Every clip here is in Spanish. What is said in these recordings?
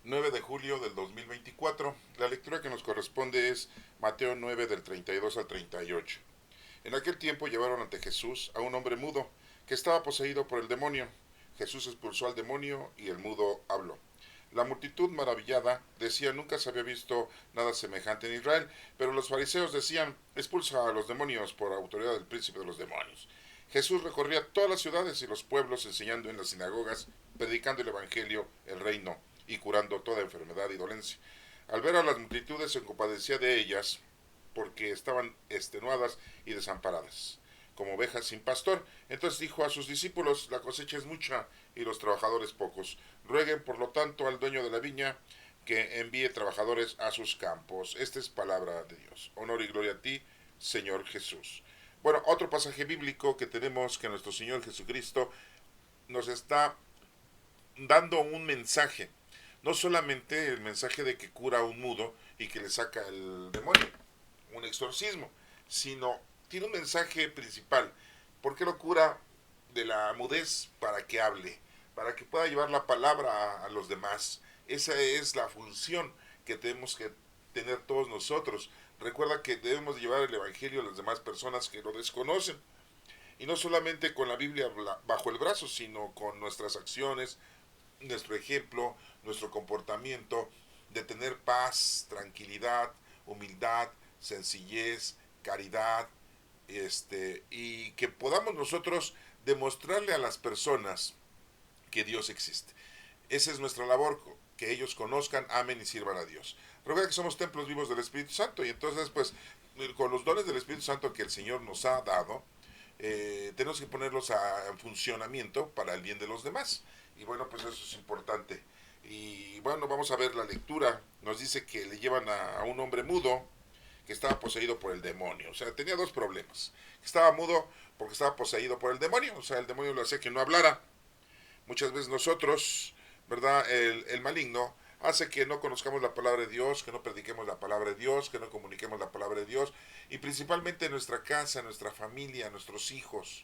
9 de julio del 2024. La lectura que nos corresponde es Mateo 9 del 32 al 38. En aquel tiempo llevaron ante Jesús a un hombre mudo que estaba poseído por el demonio. Jesús expulsó al demonio y el mudo habló. La multitud maravillada decía nunca se había visto nada semejante en Israel, pero los fariseos decían expulsa a los demonios por autoridad del príncipe de los demonios. Jesús recorría todas las ciudades y los pueblos enseñando en las sinagogas, predicando el evangelio, el reino y curando toda enfermedad y dolencia. Al ver a las multitudes se compadecía de ellas porque estaban extenuadas y desamparadas, como ovejas sin pastor. Entonces dijo a sus discípulos, la cosecha es mucha y los trabajadores pocos. Rueguen por lo tanto al dueño de la viña que envíe trabajadores a sus campos. Esta es palabra de Dios. Honor y gloria a ti, Señor Jesús. Bueno, otro pasaje bíblico que tenemos que nuestro Señor Jesucristo nos está dando un mensaje. No solamente el mensaje de que cura a un mudo y que le saca el demonio, un exorcismo, sino tiene un mensaje principal. ¿Por qué lo cura de la mudez? Para que hable, para que pueda llevar la palabra a los demás. Esa es la función que tenemos que tener todos nosotros. Recuerda que debemos llevar el evangelio a las demás personas que lo desconocen. Y no solamente con la Biblia bajo el brazo, sino con nuestras acciones, nuestro ejemplo, nuestro comportamiento, de tener paz, tranquilidad, humildad, sencillez, caridad, y que podamos nosotros demostrarle a las personas que Dios existe. Esa es nuestra labor, que ellos conozcan, amen y sirvan a Dios. Recuerda que somos templos vivos del Espíritu Santo y entonces pues con los dones del Espíritu Santo que el Señor nos ha dado, tenemos que ponerlos en funcionamiento para el bien de los demás. Y bueno, pues eso es importante. Y bueno, vamos a ver la lectura. Nos dice que le llevan a un hombre mudo que estaba poseído por el demonio. O sea, tenía dos problemas. Estaba mudo porque estaba poseído por el demonio. O sea, el demonio lo hacía que no hablara. Muchas veces nosotros, ¿verdad? El maligno hace que no conozcamos la palabra de Dios, que no prediquemos la palabra de Dios, que no comuniquemos la palabra de Dios, y principalmente en nuestra casa, en nuestra familia, en nuestros hijos.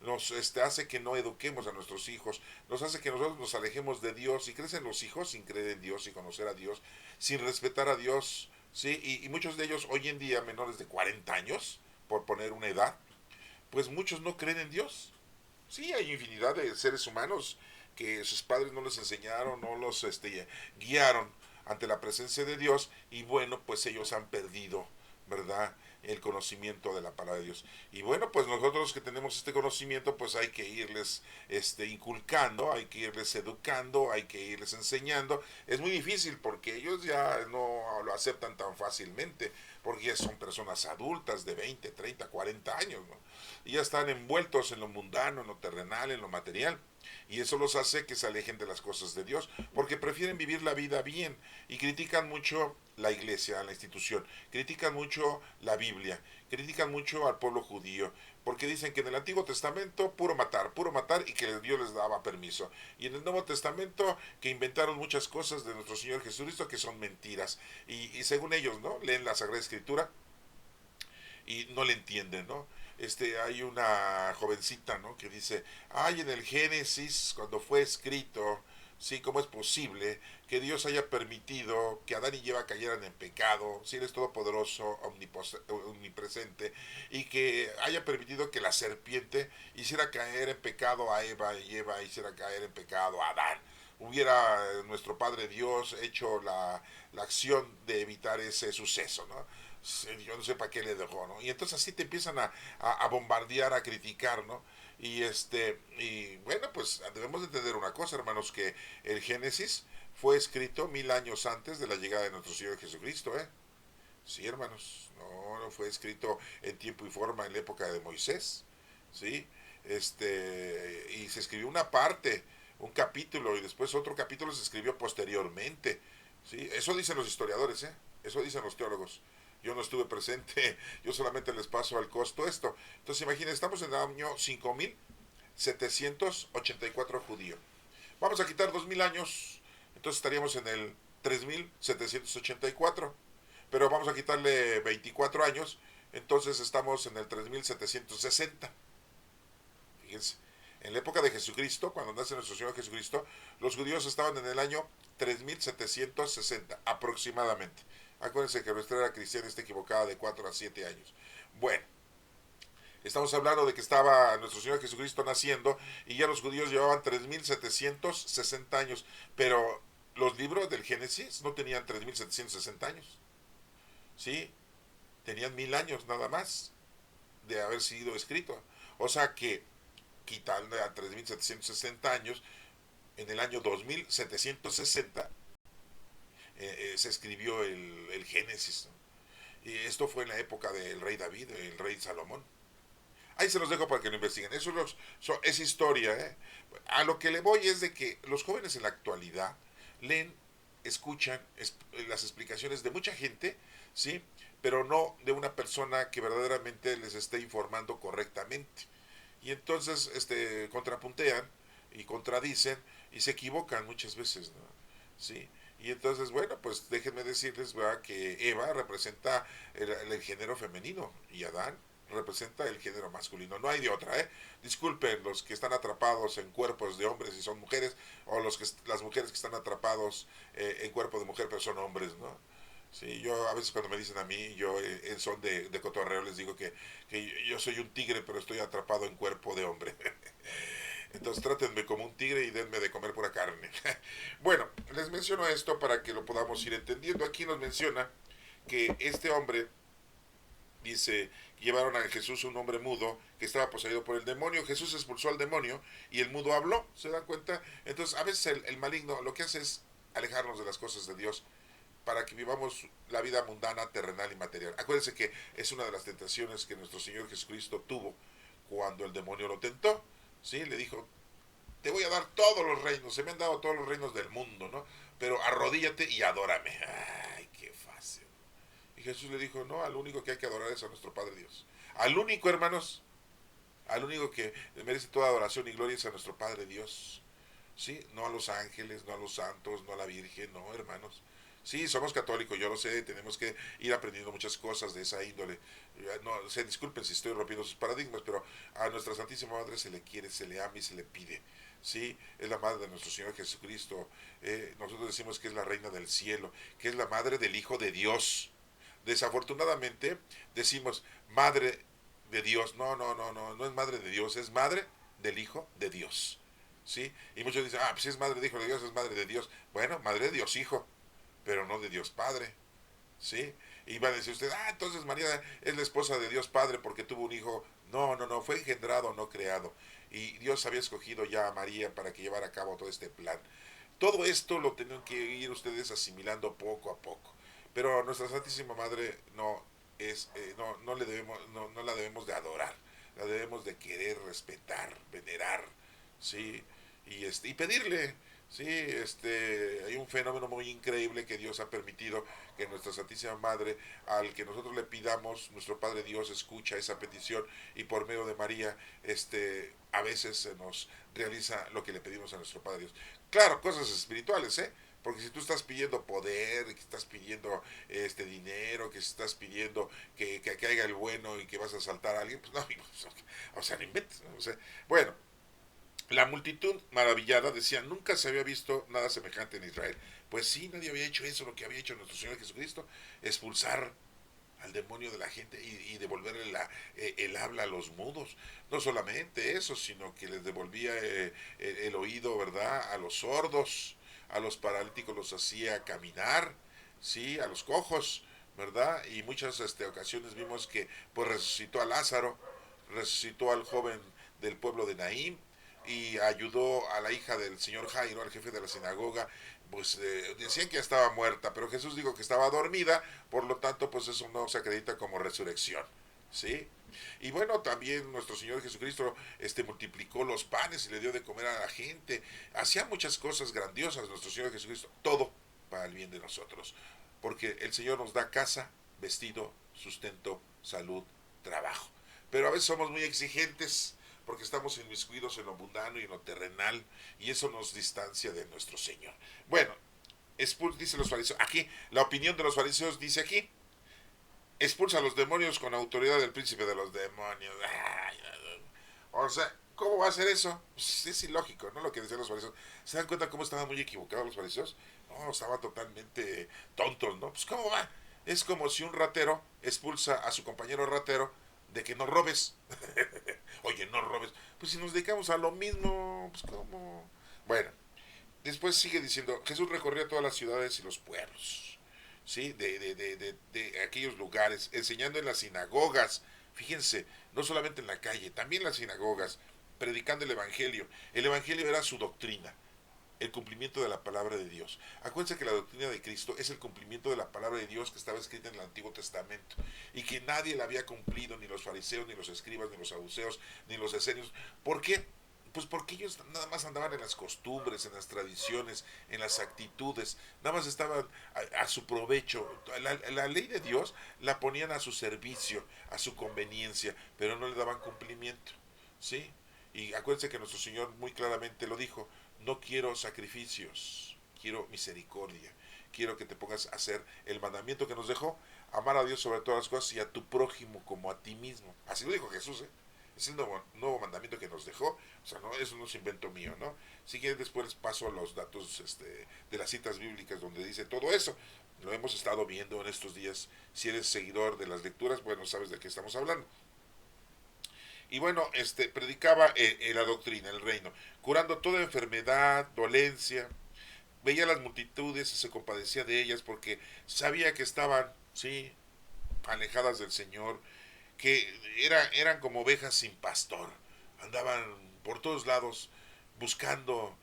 Nos hace que no eduquemos a nuestros hijos, nos hace que nosotros nos alejemos de Dios, y crecen los hijos sin creer en Dios y conocer a Dios, sin respetar a Dios, ¿sí? Y muchos de ellos hoy en día, menores de 40 años, por poner una edad, pues muchos no creen en Dios. Sí, hay infinidad de seres humanos que sus padres no les enseñaron, no los guiaron ante la presencia de Dios y bueno, pues ellos han perdido, ¿verdad? El conocimiento de la palabra de Dios. Y bueno, pues nosotros que tenemos este conocimiento, pues hay que irles inculcando, hay que irles educando, hay que irles enseñando. Es muy difícil porque ellos ya no lo aceptan tan fácilmente, porque ya son personas adultas de 20, 30, 40 años, ¿no? Y ya están envueltos en lo mundano, en lo terrenal, en lo material. Y eso los hace que se alejen de las cosas de Dios, porque prefieren vivir la vida bien y critican mucho la iglesia, la institución, critican mucho la Biblia, critican mucho al pueblo judío, porque dicen que en el Antiguo Testamento puro matar y que Dios les daba permiso. Y en el Nuevo Testamento que inventaron muchas cosas de nuestro Señor Jesucristo que son mentiras. Y según ellos, ¿no? Leen la Sagrada Escritura y no le entienden, ¿no? Hay una jovencita, ¿no? Que dice, ay, en el Génesis, cuando fue escrito, sí, ¿cómo es posible que Dios haya permitido que Adán y Eva cayeran en pecado, si Él es todopoderoso, omnipresente, y que haya permitido que la serpiente hiciera caer en pecado a Eva y Eva hiciera caer en pecado a Adán? Hubiera nuestro Padre Dios hecho la acción de evitar ese suceso, ¿no? Yo no sé para qué le dejó, ¿no? Y entonces así te empiezan a bombardear, a criticar, ¿no? Y bueno, pues debemos de entender una cosa, hermanos, que el Génesis fue escrito 1000 años antes de la llegada de nuestro Señor Jesucristo, ¿eh? Sí, hermanos, no fue escrito en tiempo y forma en la época de Moisés, ¿sí? Y se escribió una parte, un capítulo, y después otro capítulo se escribió posteriormente, ¿sí? Eso dicen los historiadores, ¿eh? Eso dicen los teólogos. Yo no estuve presente, yo solamente les paso al costo esto. Entonces imaginen, estamos en el año 5784 judío. Vamos a quitar 2000 años, entonces estaríamos en el 3784. Pero vamos a quitarle 24 años, entonces estamos en el 3760. Fíjense. En la época de Jesucristo, cuando nace nuestro Señor Jesucristo, los judíos estaban en el año 3760 aproximadamente. Acuérdense que nuestra era cristiana está equivocada de 4 a 7 años. Bueno, estamos hablando de que estaba nuestro Señor Jesucristo naciendo y ya los judíos llevaban 3760 años, pero los libros del Génesis no tenían 3760 años, ¿sí? Tenían 1000 años nada más de haber sido escrito. O sea que quitando a 3760 años, en el año 2760 se escribió el Génesis, ¿no? Y esto fue en la época del rey David, el rey Salomón. Ahí se los dejo para que lo investiguen. Es historia. A lo que le voy es de que los jóvenes en la actualidad leen, escuchan las explicaciones de mucha gente, ¿sí? Pero no de una persona que verdaderamente les esté informando correctamente. Y entonces contrapuntean y contradicen y se equivocan muchas veces, ¿no? ¿Sí? Y entonces, bueno, pues déjenme decirles, ¿verdad?, que Eva representa el género femenino y Adán representa el género masculino. No hay de otra, ¿eh? Disculpen los que están atrapados en cuerpos de hombres y son mujeres, o las mujeres que están atrapados en cuerpo de mujer pero son hombres, ¿no? Sí, yo a veces cuando me dicen a mí, yo en son de cotorreo les digo que yo soy un tigre pero estoy atrapado en cuerpo de hombre. Entonces trátenme como un tigre y denme de comer pura carne. Bueno, les menciono esto para que lo podamos ir entendiendo. Aquí nos menciona que este hombre, dice, llevaron a Jesús un hombre mudo que estaba poseído por el demonio. Jesús expulsó al demonio y el mudo habló. ¿Se dan cuenta? Entonces a veces el maligno lo que hace es alejarnos de las cosas de Dios para que vivamos la vida mundana, terrenal y material. Acuérdense que es una de las tentaciones que nuestro Señor Jesucristo tuvo cuando el demonio lo tentó. ¿Sí? Le dijo, te voy a dar todos los reinos, se me han dado todos los reinos del mundo, ¿no? Pero arrodíllate y adórame. Ay, qué fácil. Y Jesús le dijo, no, al único que hay que adorar es a nuestro Padre Dios. Al único, hermanos, al único que merece toda adoración y gloria es a nuestro Padre Dios. ¿Sí? No a los ángeles, no a los santos, no a la Virgen, no, hermanos. Sí, somos católicos, yo lo sé, tenemos que ir aprendiendo muchas cosas de esa índole. No, se disculpen si estoy rompiendo sus paradigmas, pero a nuestra Santísima Madre se le quiere, se le ama y se le pide. Sí, es la madre de nuestro Señor Jesucristo. Nosotros decimos que es la reina del cielo, que es la madre del Hijo de Dios. Desafortunadamente decimos madre de Dios. No, no, no, no, no es madre de Dios, es madre del Hijo de Dios. ¿Sí? Y muchos dicen, pues si es madre del Hijo de Dios, es madre de Dios. Bueno, madre de Dios Hijo, pero no de Dios Padre. ¿Sí? Y va a decir usted, entonces María es la esposa de Dios Padre porque tuvo un hijo. No, no, no, fue engendrado, no creado. Y Dios había escogido ya a María para que llevara a cabo todo este plan. Todo esto lo tienen que ir ustedes asimilando poco a poco. Pero nuestra Santísima Madre no le debemos, no la debemos de adorar, la debemos de querer, respetar, venerar, ¿sí? Y pedirle. Sí, hay un fenómeno muy increíble que Dios ha permitido, que nuestra Santísima Madre, al que nosotros le pidamos, nuestro Padre Dios escucha esa petición y por medio de María, a veces se nos realiza lo que le pedimos a nuestro Padre Dios. Claro, cosas espirituales, ¿eh? Porque si tú estás pidiendo poder, que estás pidiendo dinero, que estás pidiendo que caiga el bueno y que vas a asaltar a alguien, pues no, o sea, no inventes, ¿no? O sea, bueno, la multitud maravillada decía, nunca se había visto nada semejante en Israel. Pues sí, nadie había hecho eso, lo que había hecho nuestro Señor Jesucristo, expulsar al demonio de la gente y devolverle el habla a los mudos. No solamente eso, sino que les devolvía el oído, ¿verdad?, a los sordos, a los paralíticos los hacía caminar, sí, a los cojos, ¿verdad? Y muchas ocasiones vimos que pues resucitó a Lázaro, resucitó al joven del pueblo de Naín, y ayudó a la hija del señor Jairo, al jefe de la sinagoga. Pues decían que ya estaba muerta, pero Jesús dijo que estaba dormida, por lo tanto pues eso no se acredita como resurrección, ¿sí? Y bueno, también nuestro Señor Jesucristo multiplicó los panes y le dio de comer a la gente. Hacía muchas cosas grandiosas nuestro Señor Jesucristo, todo para el bien de nosotros, porque el Señor nos da casa, vestido, sustento, salud, trabajo. Pero a veces somos muy exigentes, porque estamos inmiscuidos en lo mundano y en lo terrenal, y eso nos distancia de nuestro Señor. Bueno, dice los fariseos, aquí, la opinión de los fariseos dice aquí, expulsa a los demonios con autoridad del príncipe de los demonios. O sea, ¿Cómo va a ser eso? Pues es ilógico, ¿no? Lo que decían los fariseos. ¿Se dan cuenta cómo estaban muy equivocados los fariseos? No, estaban totalmente tontos, ¿no? Pues ¿cómo va? Es como si un ratero expulsa a su compañero ratero de que no robes. Oye, no robes. Pues si nos dedicamos a lo mismo, pues ¿cómo? Bueno, después sigue diciendo, Jesús recorría todas las ciudades y los pueblos, ¿sí? De aquellos lugares, enseñando en las sinagogas, fíjense, no solamente en la calle, también en las sinagogas, predicando el Evangelio. El Evangelio era su doctrina, el cumplimiento de la palabra de Dios. Acuérdense que la doctrina de Cristo es el cumplimiento de la palabra de Dios que estaba escrita en el Antiguo Testamento y que nadie la había cumplido, ni los fariseos, ni los escribas, ni los saduceos, ni los esenios. ¿Por qué? Pues porque ellos nada más andaban en las costumbres, en las tradiciones, en las actitudes, nada más estaban a su provecho. La ley de Dios la ponían a su servicio, a su conveniencia, pero no le daban cumplimiento, ¿sí? Y acuérdense que nuestro Señor muy claramente lo dijo, no quiero sacrificios, quiero misericordia. Quiero que te pongas a hacer el mandamiento que nos dejó, amar a Dios sobre todas las cosas y a tu prójimo como a ti mismo. Así lo dijo Jesús, ¿eh? Es el nuevo mandamiento que nos dejó, o sea, no, eso no es invento mío, ¿no? Si quieres después les paso a los datos de las citas bíblicas donde dice todo eso. Lo hemos estado viendo en estos días. Si eres seguidor de las lecturas, bueno, sabes de qué estamos hablando. Y bueno, predicaba la doctrina, el reino, curando toda enfermedad, dolencia, veía las multitudes y se compadecía de ellas porque sabía que estaban, sí, alejadas del Señor, que eran como ovejas sin pastor, andaban por todos lados buscando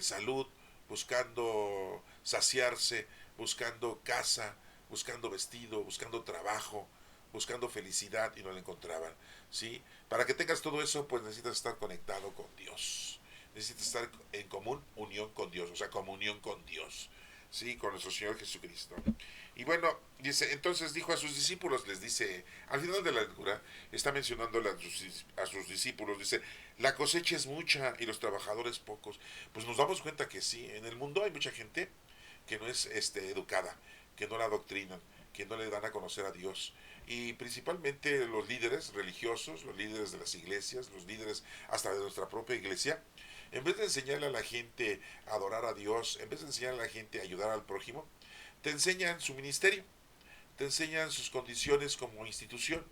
salud, buscando saciarse, buscando casa, buscando vestido, buscando trabajo, buscando felicidad y no la encontraban, ¿sí? Para que tengas todo eso, pues necesitas estar conectado con Dios. Necesitas estar en común unión con Dios, o sea, comunión con Dios, ¿sí? Con nuestro Señor Jesucristo. Y bueno, dice, entonces dijo a sus discípulos, les dice, al final de la lectura, está mencionando a sus discípulos, dice, la cosecha es mucha y los trabajadores pocos. Pues nos damos cuenta que sí, en el mundo hay mucha gente que no es educada, que no la adoctrinan, que no le dan a conocer a Dios. Y principalmente los líderes religiosos, los líderes de las iglesias, los líderes hasta de nuestra propia iglesia, en vez de enseñarle a la gente a adorar a Dios, en vez de enseñarle a la gente a ayudar al prójimo, te enseñan su ministerio, te enseñan sus condiciones como institución.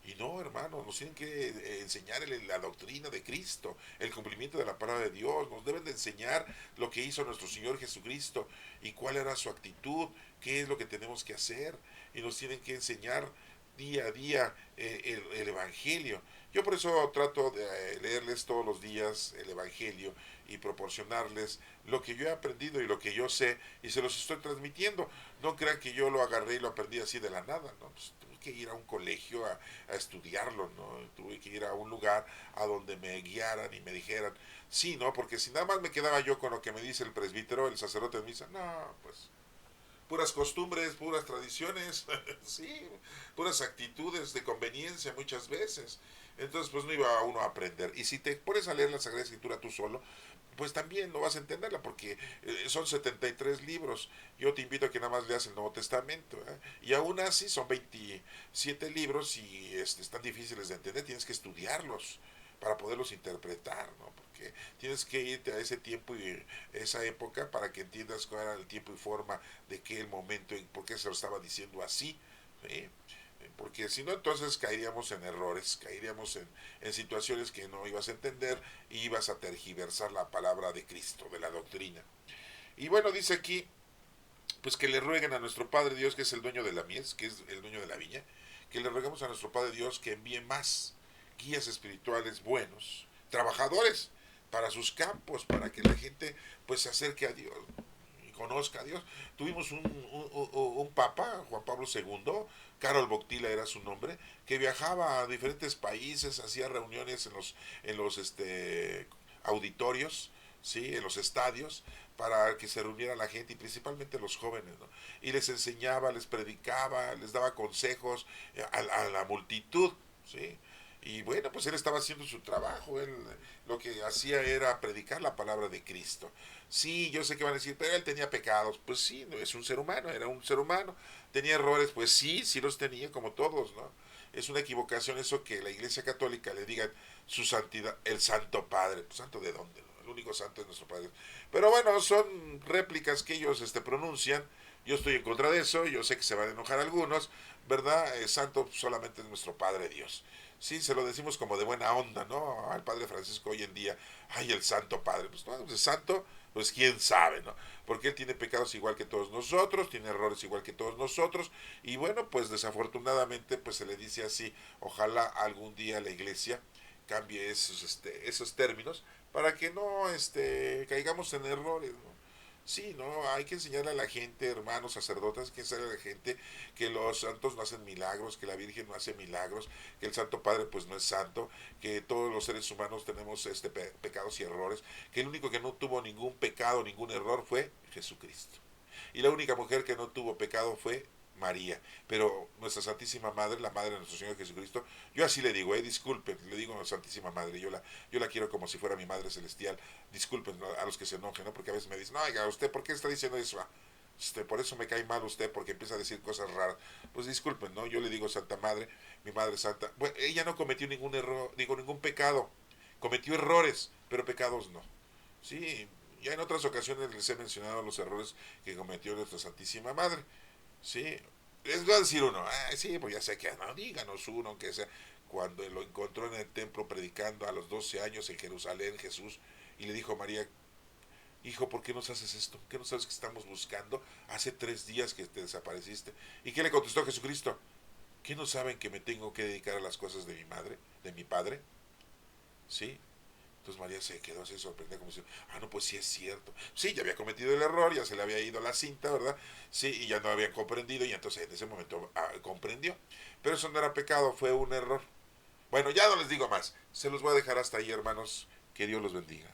Y no, hermano, nos tienen que enseñar la doctrina de Cristo, el cumplimiento de la palabra de Dios. Nos deben de enseñar lo que hizo nuestro Señor Jesucristo y cuál era su actitud, qué es lo que tenemos que hacer. Y nos tienen que enseñar día a día el Evangelio. Yo por eso trato de leerles todos los días el Evangelio y proporcionarles lo que yo he aprendido y lo que yo sé y se los estoy transmitiendo. No crean que yo lo agarré y lo aprendí así de la nada, ¿no? Pues, tuve que ir a un colegio a estudiarlo, ¿no? Tuve que ir a un lugar a donde me guiaran y me dijeran, sí, ¿no? Porque si nada más me quedaba yo con lo que me dice el presbítero, el sacerdote de misa, no, pues puras costumbres, puras tradiciones, sí, puras actitudes de conveniencia muchas veces. Entonces, pues no iba uno a aprender. Y si te pones a leer la Sagrada Escritura tú solo, pues también no vas a entenderla, porque son 73 libros. Yo te invito a que nada más leas el Nuevo Testamento, ¿eh? Y aún así son 27 libros y están difíciles de entender, tienes que estudiarlos para poderlos interpretar, ¿no? Porque tienes que irte a ese tiempo y esa época para que entiendas cuál era el tiempo y forma de qué el momento y por qué se lo estaba diciendo así, ¿sí? Porque si no, entonces caeríamos en errores, caeríamos en situaciones que no ibas a entender y ibas a tergiversar la palabra de Cristo, de la doctrina. Y bueno, dice aquí, pues que le rueguen a nuestro Padre Dios, que es el dueño de la mies, que es el dueño de la viña, que le ruegamos a nuestro Padre Dios que envíe más guías espirituales buenos, trabajadores para sus campos, para que la gente pues se acerque a Dios y conozca a Dios. Tuvimos un papa, Juan Pablo II, Karol Wojtyla era su nombre, que viajaba a diferentes países, hacía reuniones en los auditorios, ¿sí? En los estadios, para que se reuniera la gente y principalmente los jóvenes, ¿no? Y les enseñaba, les predicaba, les daba consejos a la multitud, ¿sí? Y bueno, pues él estaba haciendo su trabajo, él lo que hacía era predicar la palabra de Cristo. Sí, yo sé que van a decir, pero él tenía pecados. Pues sí, no, es un ser humano, era un ser humano. Tenía errores, pues sí, sí los tenía como todos, ¿no? Es una equivocación eso que la Iglesia Católica le diga, su santidad, el Santo Padre. Pues, ¿santo de dónde? ¿No? El único santo es nuestro Padre. Pero bueno, son réplicas que ellos pronuncian. Yo estoy en contra de eso, yo sé que se van a enojar algunos, ¿verdad? Santo solamente es nuestro Padre Dios. Sí, se lo decimos como de buena onda, ¿no? Al Padre Francisco hoy en día, ay, el Santo Padre. Pues no, pues santo, pues quién sabe, ¿no? Porque él tiene pecados igual que todos nosotros, tiene errores igual que todos nosotros, y bueno, pues desafortunadamente, pues se le dice así, ojalá algún día la iglesia cambie esos términos para que no caigamos en errores, ¿no? Sí, ¿no? Hay que enseñarle a la gente, hermanos, sacerdotes, hay que enseñarle a la gente que los santos no hacen milagros, que la Virgen no hace milagros, que el Santo Padre pues no es santo, que todos los seres humanos tenemos pecados y errores, que el único que no tuvo ningún pecado, ningún error fue Jesucristo. Y la única mujer que no tuvo pecado fue María, pero nuestra Santísima Madre, la Madre de nuestro Señor Jesucristo, yo así le digo, disculpen, le digo a Santísima Madre, yo la quiero como si fuera mi Madre Celestial, disculpen, ¿no? A los que se enojen, ¿no? Porque a veces me dicen, no, oiga, ¿usted por qué está diciendo eso? Por eso me cae mal usted, porque empieza a decir cosas raras. Pues disculpen, ¿no? Yo le digo Santa Madre, mi Madre Santa, bueno, ella no cometió ningún error, digo, ningún pecado, cometió errores, pero pecados no. Sí, ya en otras ocasiones les he mencionado los errores que cometió nuestra Santísima Madre. Sí, les va a decir uno, sí, pues ya sé que no, díganos uno que sea. Cuando lo encontró en el templo predicando a los 12 años en Jerusalén, Jesús, y le dijo a María, hijo, ¿por qué nos haces esto? ¿Qué no sabes que estamos buscando? Hace 3 días que te desapareciste. ¿Y qué le contestó Jesucristo? ¿Qué no saben que me tengo que dedicar a las cosas de mi madre, de mi padre? ¿Sí? Entonces María se quedó así sorprendida como diciendo, no, pues sí es cierto. Sí, ya había cometido el error, ya se le había ido la cinta, ¿verdad? Sí, y ya no había comprendido y entonces en ese momento comprendió. Pero eso no era pecado, fue un error. Bueno, ya no les digo más. Se los voy a dejar hasta ahí, hermanos. Que Dios los bendiga.